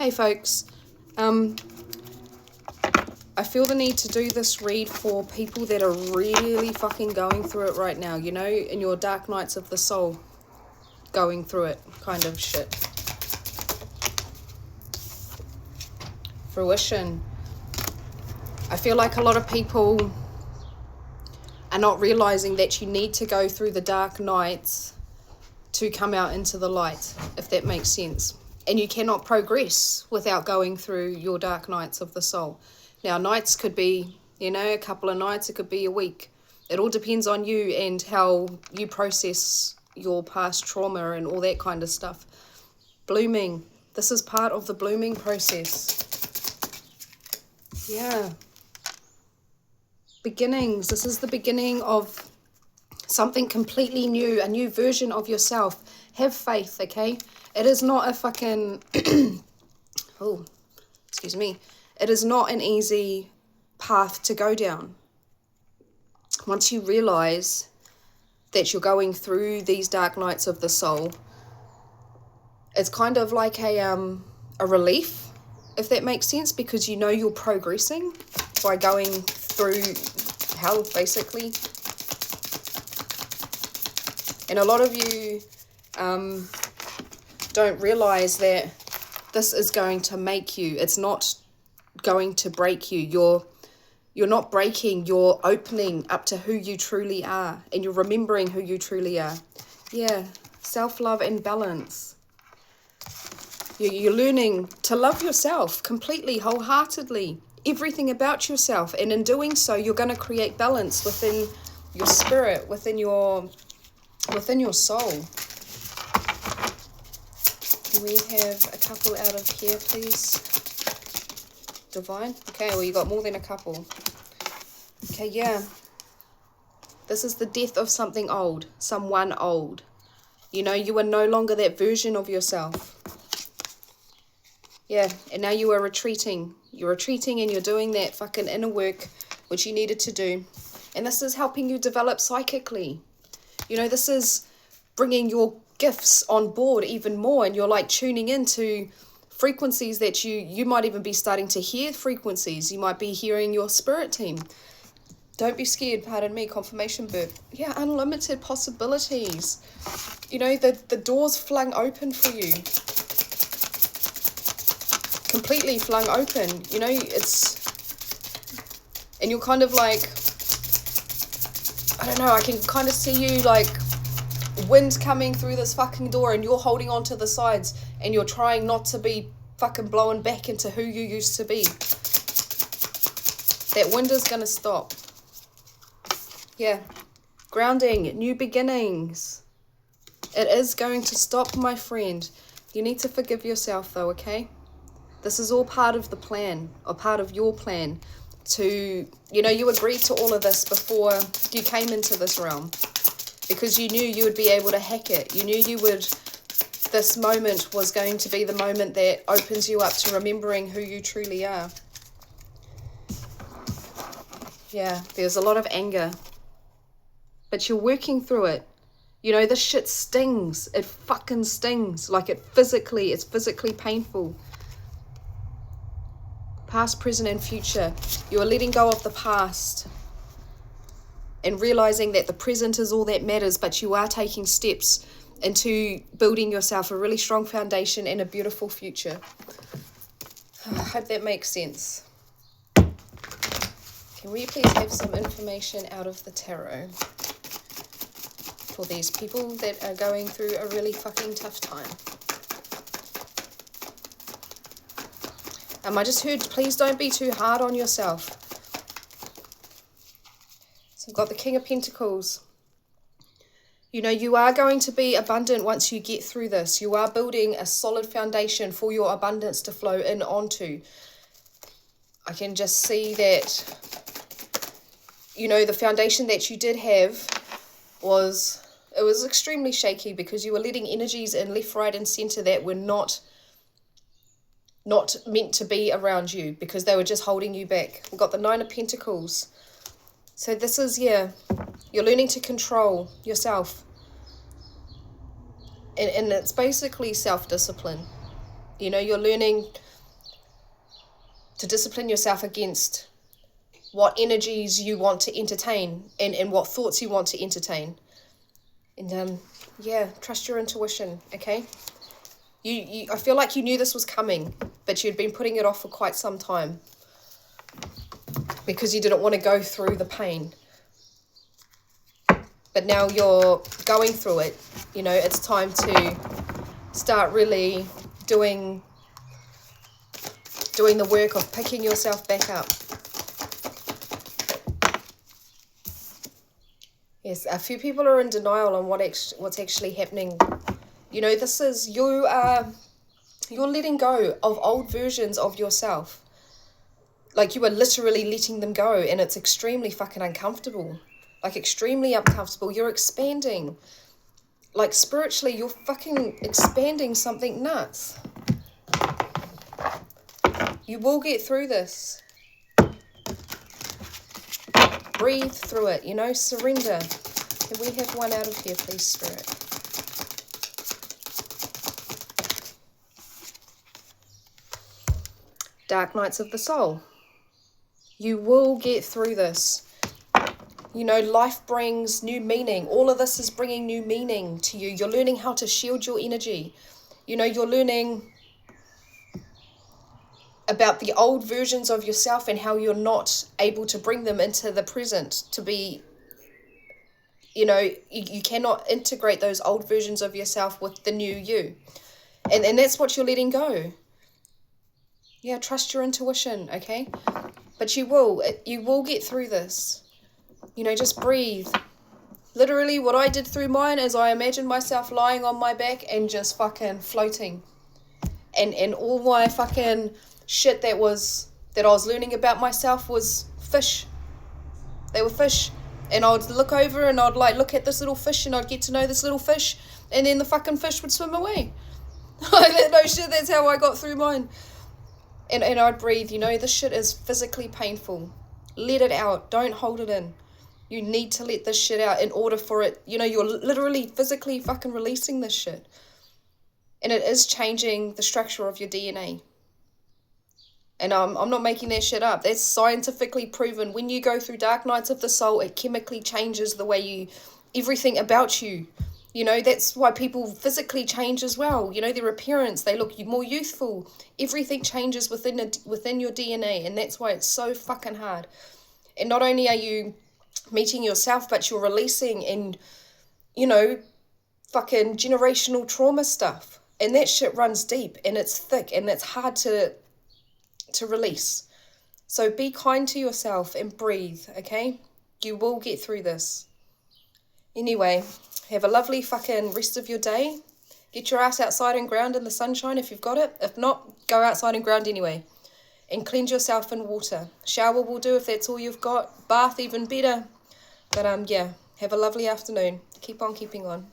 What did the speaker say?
Hey folks, I feel the need to do this read for people that are really fucking going through it right now, you know, in your dark nights of the soul, going through it kind of shit. Fruition. I feel like a lot of people are not realizing that you need to go through the dark nights to come out into the light, if that makes sense. And you cannot progress without going through your dark nights of the soul. Now, nights could be, you know, a couple of nights, it could be a week. It all depends on you and how you process your past trauma and all that kind of stuff. Blooming. This is part of the blooming process. Yeah. Beginnings. This is the beginning of something completely new, a new version of yourself. Have faith, okay? It is not a fucking, oh, excuse me. It is not an easy path to go down. Once you realize that you're going through these dark nights of the soul, it's kind of like a relief, if that makes sense, because you know you're progressing by going through hell, basically. And a lot of you don't realize that this is going to make you. It's not going to break you. You're not breaking. You're opening up to who you truly are, and you're remembering who you truly are. Yeah, self-love and balance. You're learning to love yourself completely, wholeheartedly, everything about yourself, and in doing so, you're going to create balance within your spirit, within your soul. Can we have a couple out of here, please? Divine? Okay, well, you got more than a couple. Okay, yeah. This is the death of something old, someone old. You know, you are no longer that version of yourself. Yeah, and now you are retreating. You're retreating and you're doing that fucking inner work, which you needed to do. And this is helping you develop psychically. You know, this is bringing your gifts on board even more, and you're like tuning into frequencies that you might even be starting to hear frequencies. You might be hearing your spirit team. Don't be scared, pardon me, confirmation birth. Yeah, unlimited possibilities. You know, the doors flung open for you. Completely flung open. You know, it's... And you're kind of like... I don't know, I can kind of see you like wind coming through this fucking door, and you're holding on to the sides and you're trying not to be fucking blown back into who you used to be. That wind is going to stop. Yeah. Grounding, new beginnings. It is going to stop, my friend. You need to forgive yourself though, okay? This is all part of the plan, or part of your plan to, you know, you agreed to all of this before you came into this realm, because you knew you would be able to hack it. You knew you would, this moment was going to be the moment that opens you up to remembering who you truly are. Yeah, there's a lot of anger, but you're working through it. You know, this shit stings. It fucking stings. Like it's physically painful. Past, present, and future. You are letting go of the past and realizing that the present is all that matters, but you are taking steps into building yourself a really strong foundation and a beautiful future. I hope that makes sense. Can we please have some information out of the tarot for these people that are going through a really fucking tough time? I just heard, please don't be too hard on yourself. So I've got the King of Pentacles. You know, you are going to be abundant once you get through this. You are building a solid foundation for your abundance to flow in onto. I can just see that, you know, the foundation that you did have was extremely shaky, because you were letting energies in left, right, and center that were not meant to be around you, because they were just holding you back. We've got the Nine of Pentacles. So this is, yeah, you're learning to control yourself. And it's basically self-discipline. You know, you're learning to discipline yourself against what energies you want to entertain and what thoughts you want to entertain. And yeah, trust your intuition, okay? I feel like you knew this was coming, but you'd been putting it off for quite some time because you didn't want to go through the pain. But now you're going through it. You know, it's time to start really doing the work of picking yourself back up. Yes, a few people are in denial on what's actually happening. You know, this is, you're letting go of old versions of yourself. Like, you are literally letting them go, and it's extremely fucking uncomfortable. Like, extremely uncomfortable. You're expanding. Like, spiritually, you're fucking expanding something nuts. You will get through this. Breathe through it, you know, surrender. Can we have one out of here, please, Spirit? Dark nights of the soul. You will get through this. You know, life brings new meaning. All of this is bringing new meaning to you. You're learning how to shield your energy. You know, you're learning about the old versions of yourself and how you're not able to bring them into the present to be, you know, you cannot integrate those old versions of yourself with the new you. And that's what you're letting go. Yeah, trust your intuition, okay? But you will get through this. You know, just breathe. Literally, what I did through mine is I imagined myself lying on my back and just fucking floating. And all my fucking shit that I was learning about myself was fish. They were fish. And I'd look over and I'd like look at this little fish and I'd get to know this little fish, and then the fucking fish would swim away. No shit, that's how I got through mine. And I'd breathe, you know, this shit is physically painful. Let it out. Don't hold it in. You need to let this shit out in order for it, you know, you're literally physically fucking releasing this shit. And it is changing the structure of your DNA. And I'm not making that shit up. That's scientifically proven. When you go through dark nights of the soul, it chemically changes the way everything about you. You know, that's why people physically change as well. You know, their appearance, they look more youthful. Everything changes within your DNA, and that's why it's so fucking hard. And not only are you meeting yourself, but you're releasing and, you know, fucking generational trauma stuff. And that shit runs deep, and it's thick, and it's hard to release. So be kind to yourself and breathe, okay? You will get through this. Anyway, have a lovely fucking rest of your day. Get your ass outside and ground in the sunshine if you've got it. If not, go outside and ground anyway. And cleanse yourself in water. Shower will do if that's all you've got. Bath even better. But yeah, have a lovely afternoon. Keep on keeping on.